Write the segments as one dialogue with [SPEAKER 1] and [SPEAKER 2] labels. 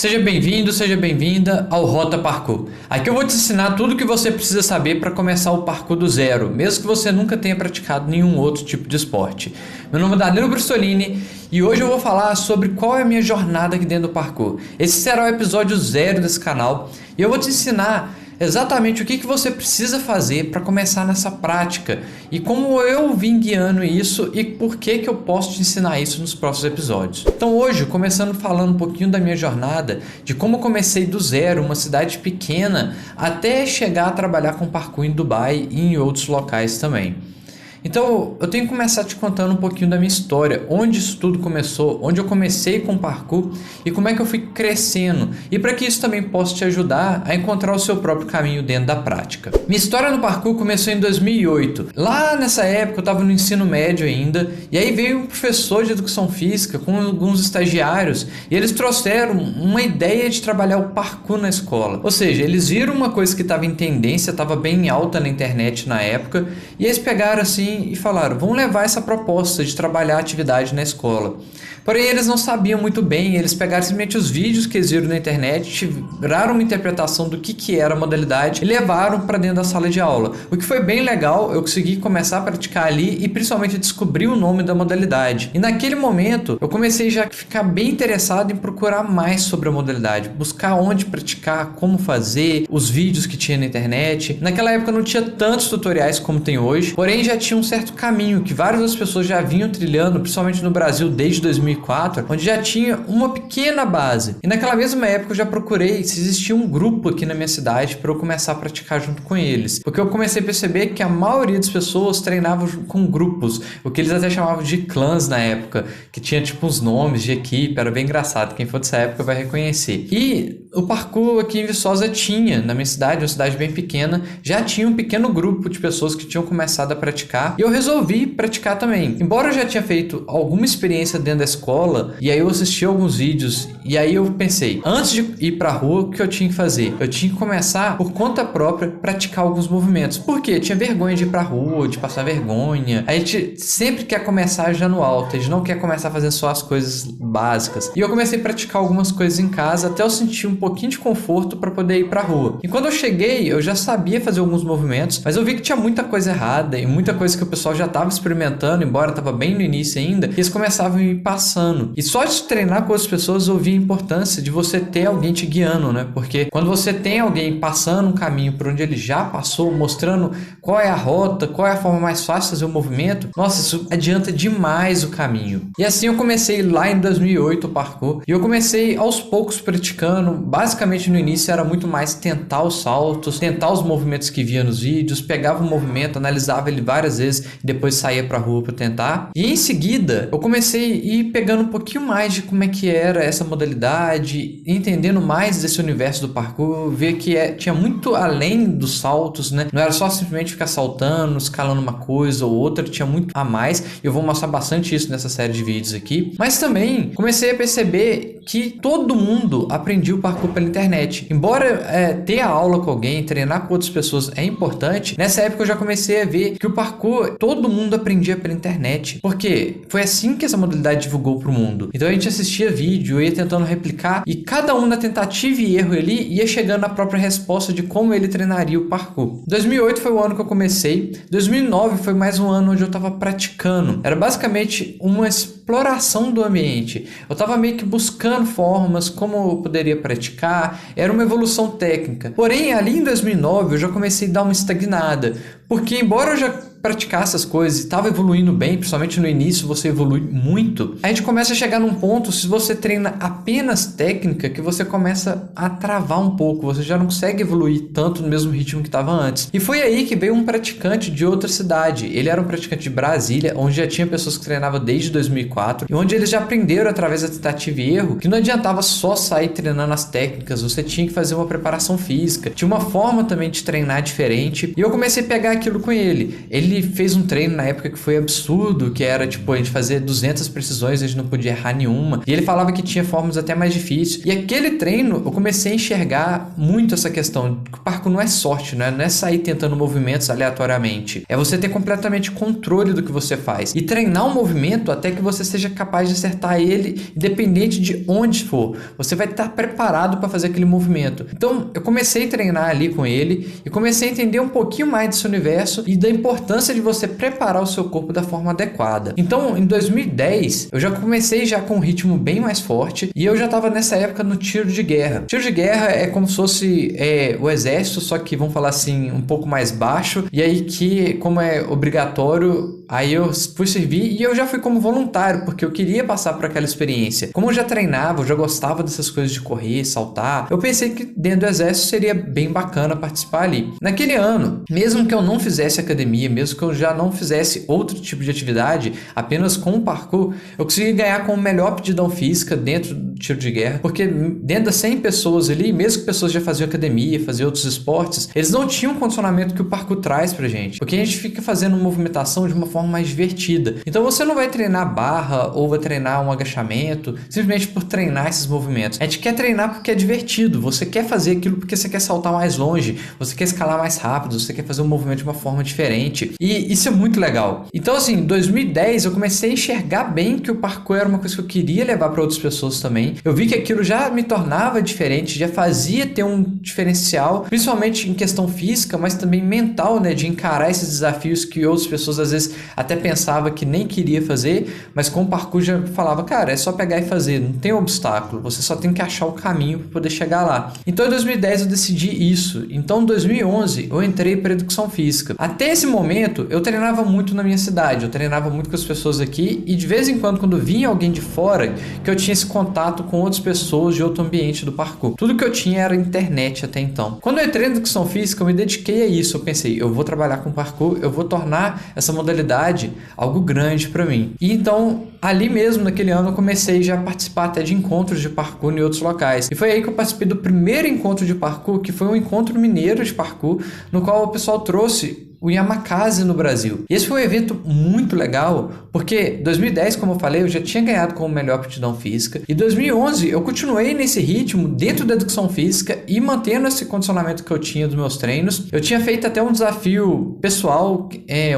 [SPEAKER 1] Seja bem-vindo, seja bem-vinda ao Rota Parkour. Aqui eu vou te ensinar tudo o que você precisa saber para começar o parkour do zero, mesmo que você nunca tenha praticado nenhum outro tipo de esporte. Meu nome é Danilo Brustolini e hoje eu vou falar sobre qual é a minha jornada aqui dentro do parkour. Esse será o episódio 0 desse canal e eu vou te ensinar exatamente o que você precisa fazer para começar nessa prática e como eu vim guiando isso e por que eu posso te ensinar isso nos próximos episódios. Então hoje, começando falando um pouquinho da minha jornada, de como eu comecei do zero, uma cidade pequena, até chegar a trabalhar com parkour em Dubai e em outros locais também. Então eu tenho que começar te contando um pouquinho da minha história, onde isso tudo começou, onde eu comecei com parkour e como é que eu fui crescendo, e para que isso também possa te ajudar a encontrar o seu próprio caminho dentro da prática. Minha história no parkour começou em 2008. Lá nessa época eu estava no ensino médio ainda, e aí veio um professor de educação física com alguns estagiários e eles trouxeram uma ideia de trabalhar o parkour na escola. Ou seja, eles viram uma coisa que estava em tendência, estava bem alta na internet na época, e eles pegaram assim e falaram, vamos levar essa proposta de trabalhar a atividade na escola. Porém, eles não sabiam muito bem, eles pegaram simplesmente os vídeos que eles viram na internet, tiraram uma interpretação do que era a modalidade e levaram para dentro da sala de aula. O que foi bem legal, eu consegui começar a praticar ali e principalmente descobrir o nome da modalidade. E naquele momento, eu comecei já a ficar bem interessado em procurar mais sobre a modalidade, buscar onde praticar, como fazer, os vídeos que tinha na internet. Naquela época não tinha tantos tutoriais como tem hoje, porém já tinha um certo caminho que várias das pessoas já vinham trilhando, principalmente no Brasil desde 2004, onde já tinha uma pequena base. E naquela mesma época eu já procurei se existia um grupo aqui na minha cidade para eu começar a praticar junto com eles, porque eu comecei a perceber que a maioria das pessoas treinavam com grupos, o que eles até chamavam de clãs na época, que tinha tipo uns nomes de equipe, era bem engraçado, quem for dessa época vai reconhecer. E o parkour aqui em Viçosa tinha, na minha cidade, uma cidade bem pequena, já tinha um pequeno grupo de pessoas que tinham começado a praticar, e eu resolvi praticar também. Embora eu já tinha feito alguma experiência dentro da escola, e aí eu assisti alguns vídeos, e aí eu pensei, antes de ir pra rua, o que eu tinha que fazer? Eu tinha que começar, por conta própria, praticar alguns movimentos. Por quê? Eu tinha vergonha de ir pra rua, de passar vergonha. A gente sempre quer começar já no alto, a gente não quer começar fazendo só as coisas básicas. E eu comecei a praticar algumas coisas em casa, até eu sentir um pouquinho de conforto para poder ir pra rua. E quando eu cheguei, eu já sabia fazer alguns movimentos, mas eu vi que tinha muita coisa errada, e muita coisa que o pessoal já estava experimentando, embora estava bem no início ainda, e eles começavam a ir passando. E só de treinar com as pessoas eu vi a importância de você ter alguém te guiando, né? Porque quando você tem alguém passando um caminho por onde ele já passou, mostrando qual é a rota, qual é a forma mais fácil de fazer o movimento, nossa, isso adianta demais o caminho. E assim eu comecei lá em 2008 o parkour, e eu comecei aos poucos praticando. Basicamente no início era muito mais tentar os saltos, tentar os movimentos que via nos vídeos, pegava o movimento, analisava ele várias vezes e depois saía pra rua para tentar. E em seguida eu comecei a ir pegando um pouquinho mais de como é que era essa modalidade, entendendo mais desse universo do parkour, ver que tinha muito além dos saltos, né? Não era só simplesmente ficar saltando, escalando uma coisa ou outra, tinha muito a mais. Eu vou mostrar bastante isso nessa série de vídeos aqui. Mas também comecei a perceber que todo mundo aprendia o parkour pela internet. Embora ter a aula com alguém, treinar com outras pessoas é importante, nessa época eu já comecei a ver que o parkour todo mundo aprendia pela internet. Porque foi assim que essa modalidade divulgou pro mundo. Então a gente assistia vídeo, ia tentando replicar, e cada um na tentativa e erro ali ia chegando na própria resposta de como ele treinaria o parkour. 2008 foi o ano que eu comecei. 2009 foi mais um ano onde eu estava praticando. Era basicamente uma exploração do ambiente. Eu estava meio que buscando formas como eu poderia praticar. Era uma evolução técnica. Porém, ali em 2009 eu já comecei a dar uma estagnada. Porque embora eu já praticar essas coisas e estava evoluindo bem, principalmente no início você evolui muito, a gente começa a chegar num ponto, se você treina apenas técnica, que você começa a travar um pouco, você já não consegue evoluir tanto no mesmo ritmo que estava antes. E foi aí que veio um praticante de outra cidade. Ele era um praticante de Brasília, onde já tinha pessoas que treinavam desde 2004 e onde eles já aprenderam através da tentativa e erro que não adiantava só sair treinando as técnicas, você tinha que fazer uma preparação física, tinha uma forma também de treinar diferente. E eu comecei a pegar aquilo com ele. Ele ele fez um treino na época que foi absurdo, que era tipo a gente fazer 200 precisões, a gente não podia errar nenhuma. E ele falava que tinha formas até mais difíceis. E aquele treino eu comecei a enxergar muito essa questão que o parkour não é sorte, né? Não é sair tentando movimentos aleatoriamente. É você ter completamente controle do que você faz e treinar um movimento até que você seja capaz de acertar ele, independente de onde for. Você vai estar preparado para fazer aquele movimento. Então eu comecei a treinar ali com ele e comecei a entender um pouquinho mais desse universo e da importância de você preparar o seu corpo da forma adequada. Então em 2010 eu já comecei já com um ritmo bem mais forte e eu já estava nessa época no tiro de guerra. Tiro de guerra é como se fosse o exército, só que vamos falar assim um pouco mais baixo, e aí que como é obrigatório, aí eu fui servir e eu já fui como voluntário porque eu queria passar por aquela experiência. Como eu já treinava, eu já gostava dessas coisas de correr, saltar, eu pensei que dentro do exército seria bem bacana participar ali. Naquele ano, mesmo que eu não fizesse academia, mesmo que eu já não fizesse outro tipo de atividade, apenas com o parkour, eu consegui ganhar com a melhor aptidão física dentro do tiro de guerra, porque dentro das 100 pessoas ali, mesmo que pessoas já faziam academia, faziam outros esportes, eles não tinham o condicionamento que o parkour traz pra gente, porque a gente fica fazendo movimentação de uma forma mais divertida. Então você não vai treinar barra ou vai treinar um agachamento simplesmente por treinar esses movimentos. A gente quer treinar porque é divertido, você quer fazer aquilo porque você quer saltar mais longe, você quer escalar mais rápido, você quer fazer um movimento de uma forma diferente, e isso é muito legal. Então assim, em 2010 eu comecei a enxergar bem que o parkour era uma coisa que eu queria levar para outras pessoas também. Eu vi que aquilo já me tornava diferente, já fazia ter um diferencial, principalmente em questão física, mas também mental, né, de encarar esses desafios que outras pessoas às vezes até pensavam que nem queria fazer, mas com o parkour já falava, cara, é só pegar e fazer, não tem obstáculo, você só tem que achar o caminho para poder chegar lá. Então em 2010 eu decidi isso. Então em 2011 eu entrei para educação física. Até esse momento eu treinava muito na minha cidade, eu treinava muito com as pessoas aqui e de vez em quando vinha alguém de fora, que eu tinha esse contato com outras pessoas de outro ambiente do parkour. Tudo que eu tinha era internet até então. Quando eu entrei na educação física eu me dediquei a isso, eu pensei, eu vou trabalhar com parkour, eu vou tornar essa modalidade algo grande para mim. E então ali mesmo naquele ano eu comecei já a participar até de encontros de parkour em outros locais. E foi aí que eu participei do primeiro encontro de parkour, que foi um encontro mineiro de parkour, no qual o pessoal trouxe o Yamakasi no Brasil. E esse foi um evento muito legal, porque 2010, como eu falei, eu já tinha ganhado como melhor aptidão física. E 2011 eu continuei nesse ritmo dentro da educação física e mantendo esse condicionamento que eu tinha dos meus treinos. Eu tinha feito até um desafio pessoal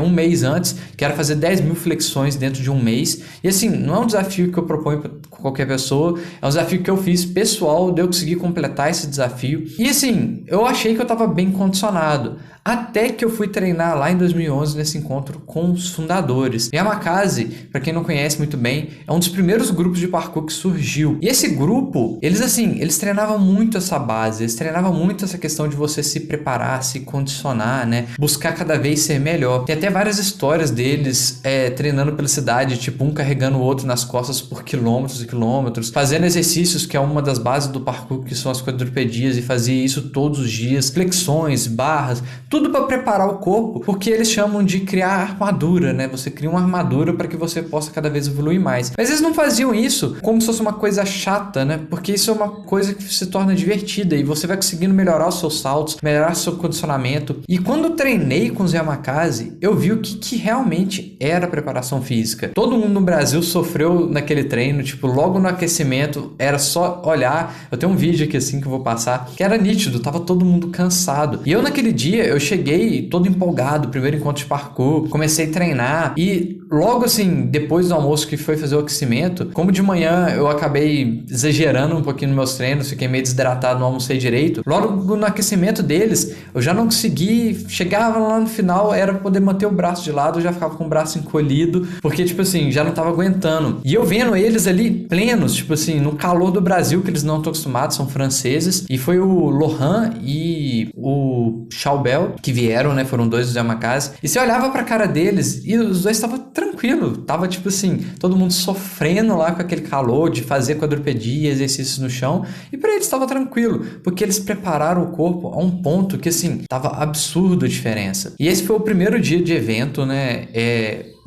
[SPEAKER 1] um mês antes, que era fazer 10 mil flexões dentro de um mês. E assim, não é um desafio que eu proponho para qualquer pessoa, é um desafio que eu fiz pessoal, de eu conseguir completar esse desafio. E assim, eu achei que eu estava bem condicionado. Até que eu fui treinar lá em 2011 nesse encontro com os fundadores. Yamakasi, para quem não conhece muito bem, é um dos primeiros grupos de parkour que surgiu. E esse grupo, eles treinavam muito essa base, eles treinavam muito essa questão de você se preparar, se condicionar, né? Buscar cada vez ser melhor. Tem até várias histórias deles treinando pela cidade, tipo um carregando o outro nas costas por quilômetros e quilômetros, fazendo exercícios que é uma das bases do parkour, que são as quadrupedias, e fazia isso todos os dias, flexões, barras, tudo para preparar o corpo, porque eles chamam de criar armadura, né? Você cria uma armadura para que você possa cada vez evoluir mais. Mas eles não faziam isso como se fosse uma coisa chata, né? Porque isso é uma coisa que se torna divertida e você vai conseguindo melhorar os seus saltos, melhorar o seu condicionamento. E quando eu treinei com os Yamakasi, eu vi o que realmente era preparação física. Todo mundo no Brasil sofreu naquele treino, tipo, logo no aquecimento, era só olhar. Eu tenho um vídeo aqui assim que eu vou passar, que era nítido, tava todo mundo cansado. E eu naquele dia, eu cheguei todo empolgado, primeiro encontro de parkour, comecei a treinar e logo assim, depois do almoço que foi fazer o aquecimento, como de manhã eu acabei exagerando um pouquinho nos meus treinos, fiquei meio desidratado, não almocei direito, logo no aquecimento deles, eu já não consegui, chegava lá no final, era poder manter o braço de lado, eu já ficava com o braço encolhido, porque tipo assim, já não tava aguentando. E eu vendo eles ali plenos, tipo assim, no calor do Brasil, que eles não estão acostumados, são franceses, e foi o Lohan e o Chaubel que vieram, né? Foram dois dos Yamakasi. E você olhava pra cara deles e os dois estavam tranquilo. Tava tipo assim, todo mundo sofrendo lá com aquele calor de fazer quadrupedia, exercícios no chão. E pra eles estava tranquilo, porque eles prepararam o corpo a um ponto que assim, tava absurdo a diferença. E esse foi o primeiro dia de evento, né?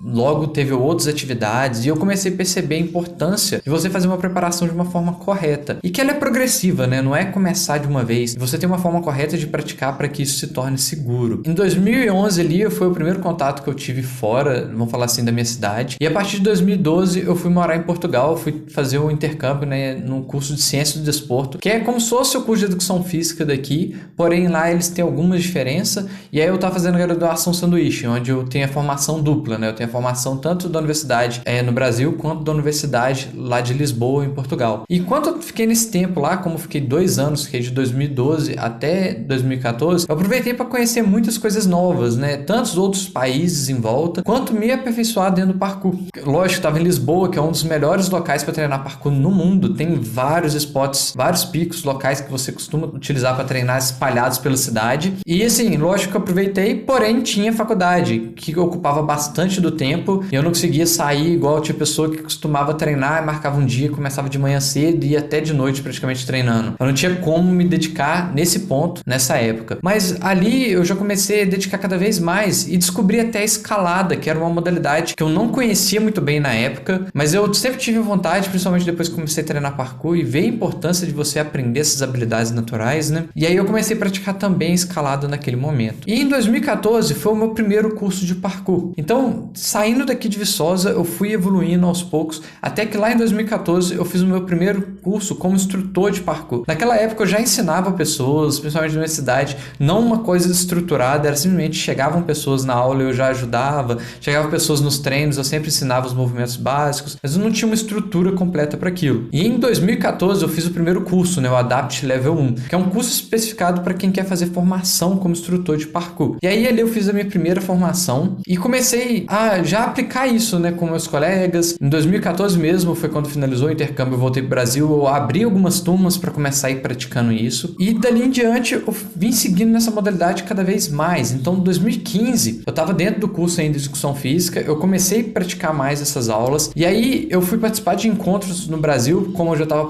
[SPEAKER 1] logo teve outras atividades e eu comecei a perceber a importância de você fazer uma preparação de uma forma correta e que ela é progressiva, né? Não é começar de uma vez. Você tem uma forma correta de praticar para que isso se torne seguro. Em 2011 ali foi o primeiro contato que eu tive fora, vamos falar assim, da minha cidade. E a partir de 2012 eu fui morar em Portugal, fui fazer um intercâmbio, né, num curso de Ciência do Desporto, que é como se fosse o curso de Educação Física daqui, porém lá eles têm alguma diferença. E aí eu tava fazendo graduação sanduíche, onde eu tenho a formação dupla, né? Eu tenho a formação tanto da universidade no Brasil quanto da universidade lá de Lisboa, em Portugal. E enquanto eu fiquei nesse tempo lá, como eu fiquei 2 anos, fiquei de 2012 até 2014, eu aproveitei para conhecer muitas coisas novas, né? Tantos outros países em volta, quanto me aperfeiçoar dentro do parkour. Lógico, estava em Lisboa, que é um dos melhores locais para treinar parkour no mundo. Tem vários spots, vários picos locais que você costuma utilizar para treinar espalhados pela cidade. E assim, lógico que eu aproveitei, porém tinha faculdade, que ocupava bastante do tempo e eu não conseguia sair igual tinha pessoa que costumava treinar, marcava um dia, começava de manhã cedo e ia até de noite praticamente treinando. Eu não tinha como me dedicar nesse ponto, nessa época. Mas ali eu já comecei a dedicar cada vez mais e descobri até a escalada, que era uma modalidade que eu não conhecia muito bem na época, mas eu sempre tive vontade, principalmente depois que comecei a treinar parkour e ver a importância de você aprender essas habilidades naturais, né? E aí eu comecei a praticar também escalada naquele momento. E em 2014 foi o meu primeiro curso de parkour. Então, saindo daqui de Viçosa, eu fui evoluindo aos poucos, até que lá em 2014 eu fiz o meu primeiro curso como instrutor de parkour. Naquela época eu já ensinava pessoas, principalmente na universidade, não uma coisa estruturada, era simplesmente chegavam pessoas na aula, eu já ajudava, chegavam pessoas nos treinos, eu sempre ensinava os movimentos básicos, mas eu não tinha uma estrutura completa para aquilo. E em 2014 eu fiz o primeiro curso, né, o Adapt Level 1, que é um curso especificado para quem quer fazer formação como instrutor de parkour. E aí ali eu fiz a minha primeira formação e comecei a já aplicar isso, né, com meus colegas. Em 2014 mesmo foi quando finalizou o intercâmbio, eu voltei para o Brasil, eu abri algumas turmas para começar a ir praticando isso. E dali em diante eu vim seguindo nessa modalidade cada vez mais. Então em 2015 eu estava dentro do curso ainda de Educação Física, eu comecei a praticar mais essas aulas e aí eu fui participar de encontros no Brasil, como eu já estava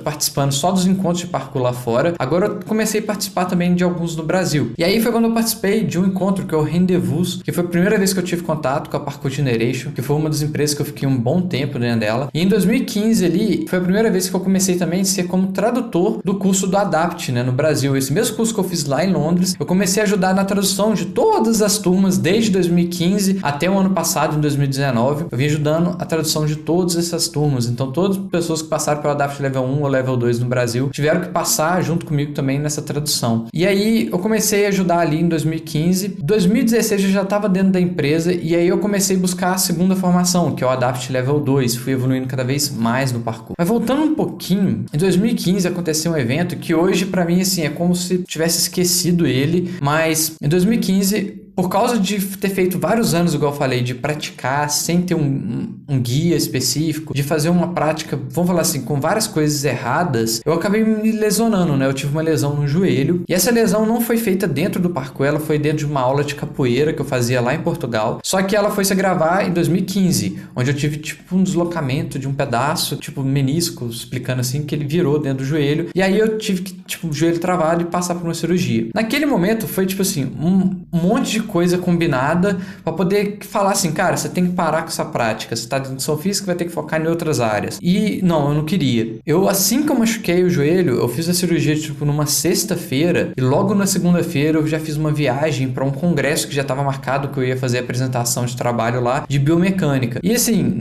[SPEAKER 1] participando só dos encontros de parkour lá fora, agora eu comecei a participar também de alguns no Brasil. E aí foi quando eu participei de um encontro que é o Rendezvous, que foi a primeira vez que eu tive contato com a Parkour Generation, que foi uma das empresas que eu fiquei um bom tempo dentro dela. E em 2015 ali, foi a primeira vez que eu comecei também a ser como tradutor do curso do Adapt, né, no Brasil. Esse mesmo curso que eu fiz lá em Londres, eu comecei a ajudar na tradução de todas as turmas desde 2015 até o ano passado, em 2019. Eu vim ajudando a tradução de todas essas turmas. Então, todas as pessoas que passaram pelo Adapt Level 1 ou Level 2 no Brasil tiveram que passar junto comigo também nessa tradução. E aí, eu comecei a ajudar ali em 2015. Em 2016, eu já estava dentro da empresa e aí eu comecei a buscar a segunda formação, que é o Adapt Level 2. Fui evoluindo cada vez mais no parkour. Mas voltando um pouquinho, em 2015 aconteceu um evento que hoje, pra mim, assim, é como se tivesse esquecido ele, mas em 2015... Por causa de ter feito vários anos, igual eu falei, de praticar sem ter um guia específico, de fazer uma prática, vamos falar assim, com várias coisas erradas, eu acabei me lesionando, né? Eu tive uma lesão no joelho e essa lesão não foi feita dentro do parkour, ela foi dentro de uma aula de capoeira que eu fazia lá em Portugal, só que ela foi se gravar em 2015, onde eu tive tipo um deslocamento de um pedaço, tipo menisco, explicando assim, que ele virou dentro do joelho e aí eu tive que, tipo, o joelho travado e passar por uma cirurgia. Naquele momento foi tipo assim, um monte de coisa combinada para poder falar assim, cara, você tem que parar com essa prática, você tá de educação física, vai ter que focar em outras áreas. E não, eu não queria. Eu, assim que eu machuquei o joelho, eu fiz a cirurgia tipo numa sexta-feira e logo na segunda-feira eu já fiz uma viagem para um congresso que já estava marcado, que eu ia fazer a apresentação de trabalho lá de biomecânica. E assim,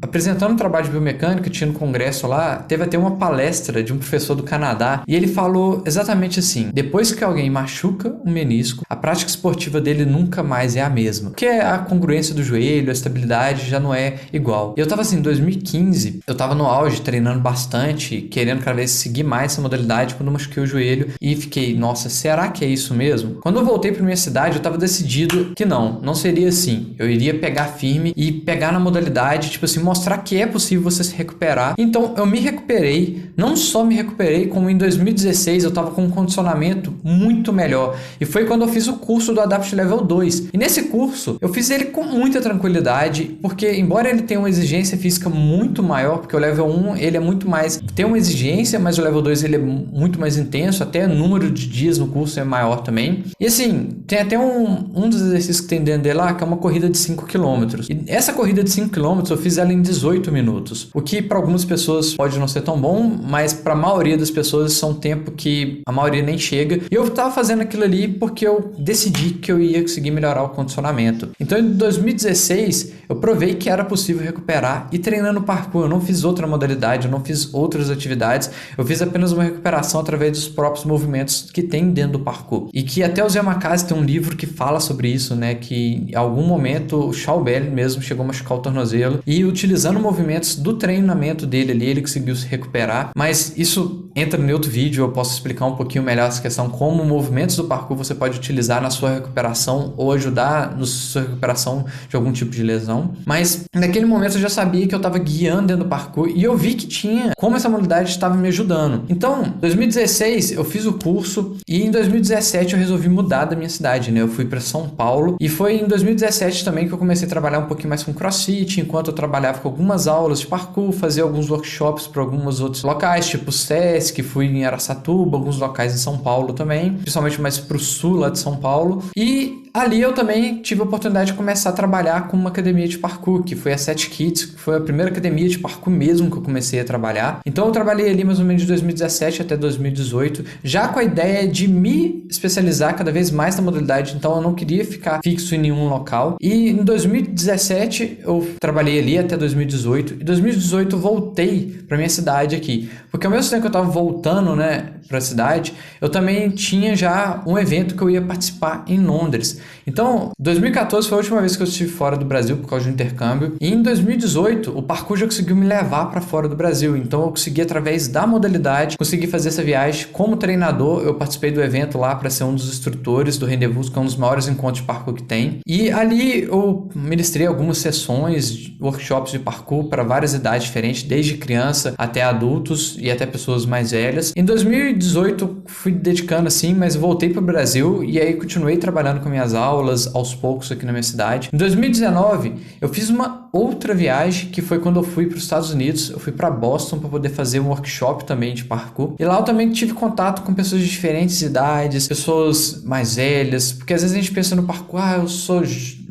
[SPEAKER 1] apresentando o trabalho de biomecânica, tinha no congresso lá, teve até uma palestra de um professor do Canadá e ele falou exatamente assim, depois que alguém machuca um menisco, a prática esportiva dele nunca mais é a mesma. Porque a congruência do joelho, a estabilidade já não é igual. E eu tava assim, em 2015, eu tava no auge, treinando bastante, querendo cada vez seguir mais essa modalidade quando eu machuquei o joelho e fiquei, nossa, será que é isso mesmo? Quando eu voltei pra minha cidade, eu tava decidido que não seria assim. Eu iria pegar firme e pegar na modalidade, tipo assim, mostrar que é possível você se recuperar. Então, eu me recuperei, não só me recuperei, como em 2016 eu tava com um condicionamento muito melhor. E foi quando eu fiz o curso do Adapt suporte level 2. E nesse curso, eu fiz ele com muita tranquilidade, porque embora ele tenha uma exigência física muito maior, porque o level 1 ele é muito mais, tem uma exigência, mas o level 2 ele é muito mais intenso, até o número de dias no curso é maior também. E assim, tem até um dos exercícios que tem dentro dele lá, que é uma corrida de 5 km. E essa corrida de 5 km eu fiz ela em 18 minutos, o que para algumas pessoas pode não ser tão bom, mas para a maioria das pessoas são um tempo que a maioria nem chega. E eu tava fazendo aquilo ali porque eu decidi que eu ia conseguir melhorar o condicionamento. Então em 2016 eu provei que era possível recuperar, e treinando parkour eu não fiz outra modalidade, eu não fiz outras atividades, eu fiz apenas uma recuperação através dos próprios movimentos que tem dentro do parkour. E que até o Yamakasi tem um livro que fala sobre isso, né, que em algum momento o Shaw Belly mesmo chegou a machucar o tornozelo, e utilizando movimentos do treinamento dele ali, ele conseguiu se recuperar. Mas isso entra em outro vídeo, eu posso explicar um pouquinho melhor essa questão, como movimentos do parkour você pode utilizar na sua recuperação ou ajudar na sua recuperação de algum tipo de lesão. Mas naquele momento eu já sabia que eu estava guiando dentro do parkour, e eu vi que tinha como essa modalidade estava me ajudando. Então, em 2016 eu fiz o curso, e em 2017 eu resolvi mudar da minha cidade, né? Eu fui para São Paulo, e foi em 2017 também que eu comecei a trabalhar um pouquinho mais com CrossFit, enquanto eu trabalhava com algumas aulas de parkour, fazia alguns workshops para alguns outros locais, tipo Sesc, fui em Araçatuba, alguns locais em São Paulo também, principalmente mais pro sul lá de São Paulo. E ali eu também tive a oportunidade de começar a trabalhar com uma academia de parkour, que foi a Set Kids, que foi a primeira academia de parkour mesmo que eu comecei a trabalhar. Então eu trabalhei ali mais ou menos de 2017 até 2018, já com a ideia de me especializar cada vez mais na modalidade, então eu não queria ficar fixo em nenhum local. E em 2017 eu trabalhei ali até 2018, e em 2018 eu voltei para minha cidade aqui, porque ao mesmo tempo que eu estava voltando, né, para a cidade, eu também tinha já um evento que eu ia participar em Londres. Então, 2014 foi a última vez que eu estive fora do Brasil por causa do intercâmbio, e em 2018 o parkour já conseguiu me levar para fora do Brasil. Então eu consegui, através da modalidade, conseguir fazer essa viagem como treinador. Eu participei do evento lá para ser um dos instrutores do Rendezvous, que é um dos maiores encontros de parkour que tem, e ali eu ministrei algumas sessões, workshops de parkour para várias idades diferentes, desde criança até adultos e até pessoas mais velhas. Em 2018 fui dedicando assim, mas voltei para o Brasil, e aí continuei trabalhando com minhas aulas aos poucos aqui na minha cidade. Em 2019 eu fiz uma outra viagem, que foi quando eu fui para os Estados Unidos. Eu fui para Boston para poder fazer um workshop também de parkour, e lá eu também tive contato com pessoas de diferentes idades, pessoas mais velhas, porque às vezes a gente pensa no parkour, eu sou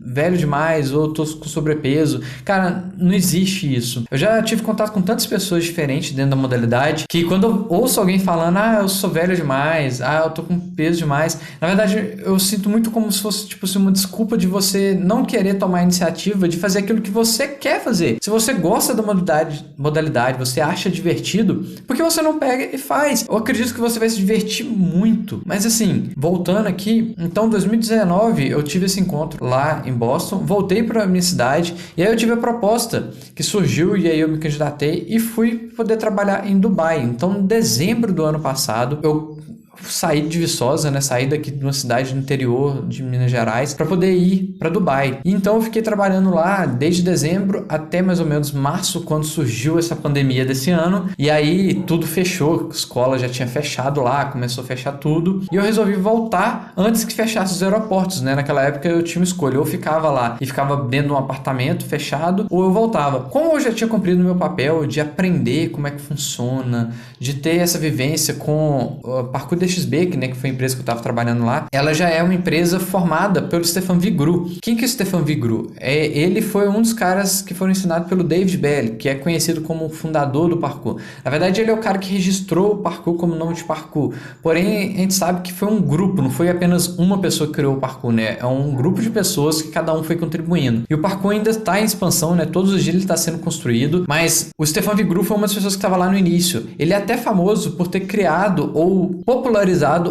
[SPEAKER 1] velho demais, ou tô com sobrepeso. Cara, não existe isso. Eu já tive contato com tantas pessoas diferentes dentro da modalidade, que quando eu ouço alguém falando, eu sou velho demais, eu tô com peso demais, na verdade eu sinto muito como se fosse tipo assim, uma desculpa de você não querer tomar a iniciativa de fazer aquilo que você quer fazer. Se você gosta da modalidade, você acha divertido, por que você não pega e faz? Eu acredito que você vai se divertir muito. Mas assim, voltando aqui, então em 2019 eu tive esse encontro lá em Boston, voltei para minha cidade, e aí eu tive a proposta que surgiu, e aí eu me candidatei e fui poder trabalhar em Dubai. Então, em dezembro do ano passado, eu saí de Viçosa, né? Saí daqui de uma cidade do interior de Minas Gerais para poder ir para Dubai. E então eu fiquei trabalhando lá desde dezembro até mais ou menos março, quando surgiu essa pandemia desse ano. E aí tudo fechou, a escola já tinha fechado lá, começou a fechar tudo. E eu resolvi voltar antes que fechasse os aeroportos, né? Naquela época eu tinha uma escolha, ou eu ficava lá e ficava dentro de um apartamento fechado, ou eu voltava. Como eu já tinha cumprido o meu papel de aprender como é que funciona, de ter essa vivência com o parkour DXB, né, que foi a empresa que eu estava trabalhando lá, ela já é uma empresa formada pelo Stefan Vigru. Quem que é o Stefan Vigru? Ele foi um dos caras que foram ensinados pelo David Belly, que é conhecido como o fundador do parkour. Na verdade, ele é o cara que registrou o parkour como nome de parkour. Porém, a gente sabe que foi um grupo, não foi apenas uma pessoa que criou o parkour, né? É um grupo de pessoas que cada um foi contribuindo. E o parkour ainda está em expansão, né? Todos os dias ele está sendo construído, mas o Stefan Vigru foi uma das pessoas que estava lá no início. Ele é até famoso por ter criado ou popularizado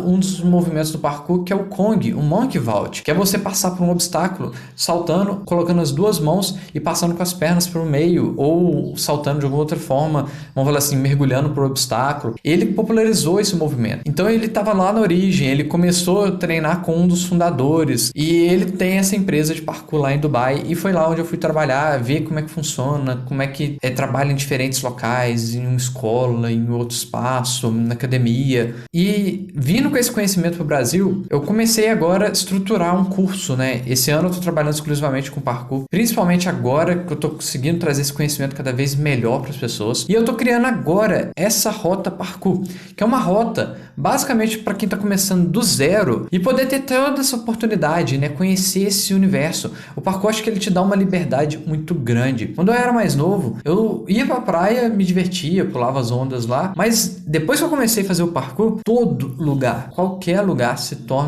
[SPEAKER 1] um dos movimentos do parkour, que é o Kong, o Monkey Vault, que é você passar por um obstáculo saltando, colocando as duas mãos e passando com as pernas pelo meio, ou saltando de alguma outra forma, vamos falar assim, mergulhando por obstáculo. Ele popularizou esse movimento. Então ele estava lá na origem, ele começou a treinar com um dos fundadores, e ele tem essa empresa de parkour lá em Dubai, e foi lá onde eu fui trabalhar, ver como é que funciona, como é que trabalha em diferentes locais, em uma escola, em outro espaço, na academia. E E vindo com esse conhecimento para o Brasil, eu comecei agora a estruturar um curso, né? Esse ano eu tô trabalhando exclusivamente com parkour, principalmente agora que eu tô conseguindo trazer esse conhecimento cada vez melhor para as pessoas. E eu tô criando agora essa rota parkour, que é uma rota basicamente para quem tá começando do zero e poder ter toda essa oportunidade, né? Conhecer esse universo. O parkour, acho que ele te dá uma liberdade muito grande. Quando eu era mais novo, eu ia pra praia, me divertia, pulava as ondas lá, mas depois que eu comecei a fazer o parkour, todo lugar, qualquer lugar se torna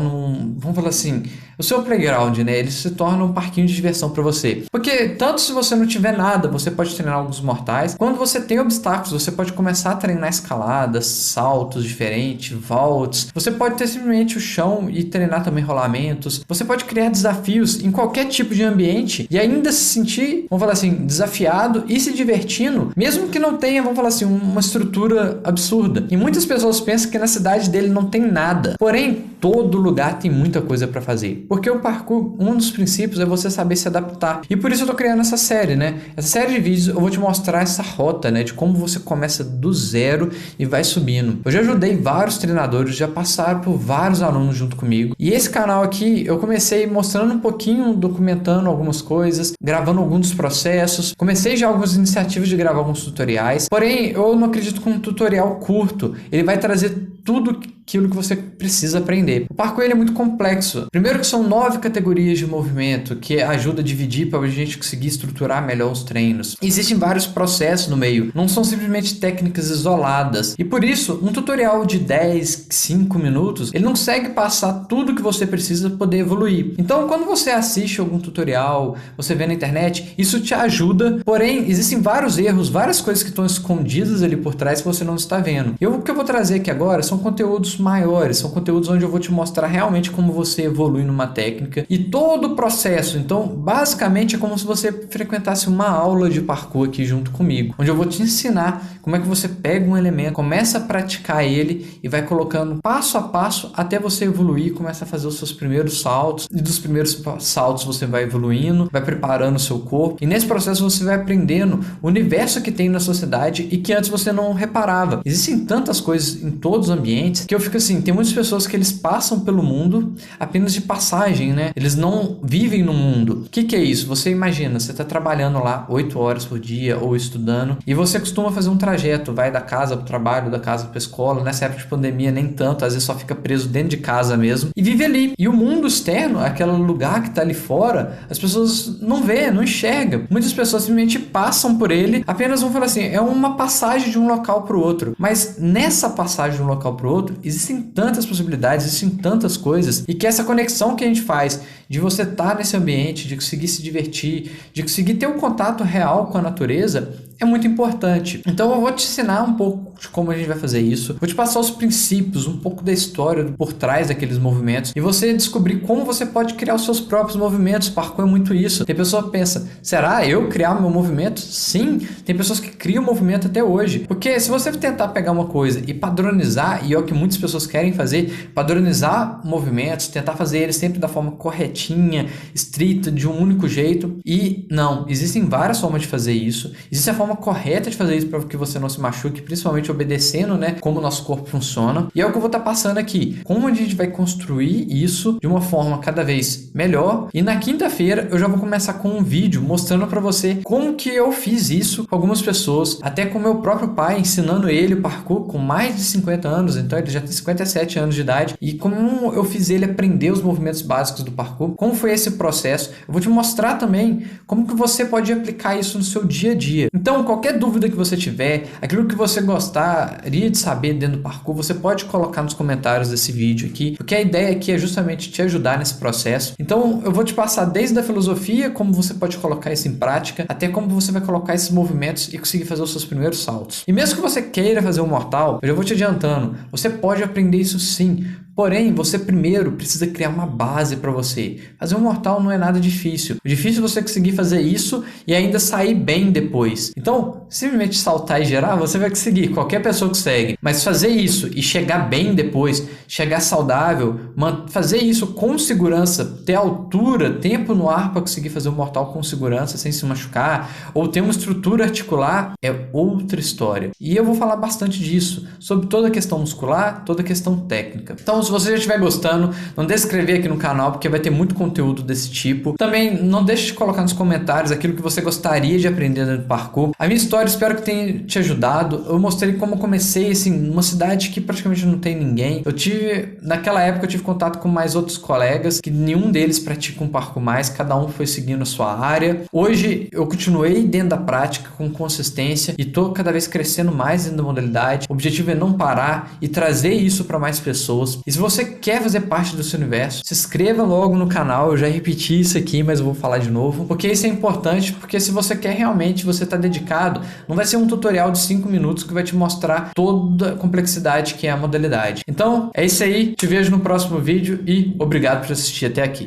[SPEAKER 1] vamos falar assim, o seu playground, né? Ele se torna um parquinho de diversão para você. Porque tanto se você não tiver nada, você pode treinar alguns mortais. Quando você tem obstáculos, você pode começar a treinar escaladas, saltos diferentes, vaults. Você pode ter simplesmente o chão e treinar também rolamentos. Você pode criar desafios em qualquer tipo de ambiente e ainda se sentir, vamos falar assim, desafiado e se divertindo, mesmo que não tenha, vamos falar assim, uma estrutura absurda. E muitas pessoas pensam que na cidade dele não tem nada. Porém, todo lugar tem muita coisa para fazer. Porque o parkour, um dos princípios é você saber se adaptar. E por isso eu tô criando essa série, né? Essa série de vídeos eu vou te mostrar essa rota, né? De como você começa do zero e vai subindo. Eu já ajudei vários treinadores, já passaram por vários alunos junto comigo. E esse canal aqui, eu comecei mostrando um pouquinho, documentando algumas coisas, gravando alguns dos processos. Comecei já algumas iniciativas de gravar alguns tutoriais. Porém, eu não acredito que um tutorial curto, ele vai trazer tudo aquilo que você precisa aprender. O parkour ele é muito complexo. Primeiro que são 9 categorias de movimento que ajuda a dividir para a gente conseguir estruturar melhor os treinos. Existem vários processos no meio, não são simplesmente técnicas isoladas. E por isso, um tutorial de 10, 5 minutos, ele não consegue passar tudo que você precisa para poder evoluir. Então, quando você assiste algum tutorial, você vê na internet, isso te ajuda, porém, existem vários erros, várias coisas que estão escondidas ali por trás que você não está vendo. E o que eu vou trazer aqui agora são conteúdos maiores, são conteúdos onde eu vou te mostrar realmente como você evolui numa técnica e todo o processo. Então, basicamente, é como se você frequentasse uma aula de parkour aqui junto comigo, onde eu vou te ensinar como é que você pega um elemento, começa a praticar ele e vai colocando passo a passo até você evoluir, começa a fazer os seus primeiros saltos e dos primeiros saltos você vai evoluindo, vai preparando o seu corpo e nesse processo você vai aprendendo o universo que tem na sociedade e que antes você não reparava. Existem tantas coisas em todos os ambientes que eu fico assim, tem muitas pessoas que eles passam pelo mundo apenas de passagem, né? Eles não vivem no mundo. O que é isso? Você imagina, você está trabalhando lá 8 horas por dia ou estudando e você costuma fazer um trajeto, vai da casa para o trabalho, da casa para a escola. Nessa época de pandemia nem tanto, às vezes só fica preso dentro de casa mesmo e vive ali. E o mundo externo, aquele lugar que está ali fora, as pessoas não vê, não enxergam. Muitas pessoas simplesmente passam por ele, apenas vão falar assim, é uma passagem de um local para o outro. Mas nessa passagem de um local para o outro, existem tantas possibilidades, existem tantas coisas e que essa conexão que a gente faz de você estar nesse ambiente, de conseguir se divertir, de conseguir ter um contato real com a natureza é muito importante. Então eu vou te ensinar um pouco de como a gente vai fazer isso, vou te passar os princípios, um pouco da história por trás daqueles movimentos e você descobrir como você pode criar os seus próprios movimentos. Parkour é muito isso. Tem pessoa que pensa, será eu criar meu movimento? Sim, tem pessoas que criam movimento até hoje, porque se você tentar pegar uma coisa e padronizar, e é o que muitas pessoas querem fazer, padronizar movimentos, tentar fazer eles sempre da forma corretinha, estrita, de um único jeito, e não, existem várias formas de fazer isso, existe a forma correta de fazer isso para que você não se machuque, principalmente obedecendo, né, como o nosso corpo funciona, e é o que eu vou estar passando aqui, como a gente vai construir isso de uma forma cada vez melhor, e na quinta-feira eu já vou começar com um vídeo mostrando para você como que eu fiz isso com algumas pessoas, até com meu próprio pai, ensinando ele o parkour com mais de 50 anos, então ele já tem 57 anos de idade, e como eu fiz ele aprender os movimentos básicos do parkour, como foi esse processo, eu vou te mostrar também como que você pode aplicar isso no seu dia a dia. Então, qualquer dúvida que você tiver, aquilo que você gostaria de saber dentro do parkour, você pode colocar nos comentários desse vídeo aqui, porque a ideia aqui é justamente te ajudar nesse processo. Então, eu vou te passar desde a filosofia, como você pode colocar isso em prática, até como você vai colocar esses movimentos e conseguir fazer os seus primeiros saltos. E mesmo que você queira fazer um mortal, eu já vou te adiantando, você pode aprender isso sim. Porém, você primeiro precisa criar uma base para você. Fazer um mortal não é nada difícil. O difícil é você conseguir fazer isso e ainda sair bem depois. Então, simplesmente saltar e gerar, você vai conseguir. Qualquer pessoa consegue. Mas fazer isso e chegar bem depois, chegar saudável, fazer isso com segurança, ter altura, tempo no ar para conseguir fazer um mortal com segurança, sem se machucar, ou ter uma estrutura articular, é outra história. E eu vou falar bastante disso, sobre toda a questão muscular, toda a questão técnica. Então, se você já estiver gostando, não deixe de se inscrever aqui no canal, porque vai ter muito conteúdo desse tipo. Também não deixe de colocar nos comentários aquilo que você gostaria de aprender dentro do parkour. A minha história, espero que tenha te ajudado. Eu mostrei como eu comecei, assim, numa cidade que praticamente não tem ninguém. Naquela época, eu tive contato com mais outros colegas, que nenhum deles pratica um parkour mais, cada um foi seguindo a sua área. Hoje, eu continuei dentro da prática, com consistência, e tô cada vez crescendo mais dentro da modalidade. O objetivo é não parar e trazer isso para mais pessoas. E se você quer fazer parte desse universo, se inscreva logo no canal. Eu já repeti isso aqui, mas eu vou falar de novo, porque isso é importante, porque se você quer realmente, você tá dedicado, não vai ser um tutorial de 5 minutos que vai te mostrar toda a complexidade que é a modalidade. Então, é isso aí, te vejo no próximo vídeo e obrigado por assistir até aqui.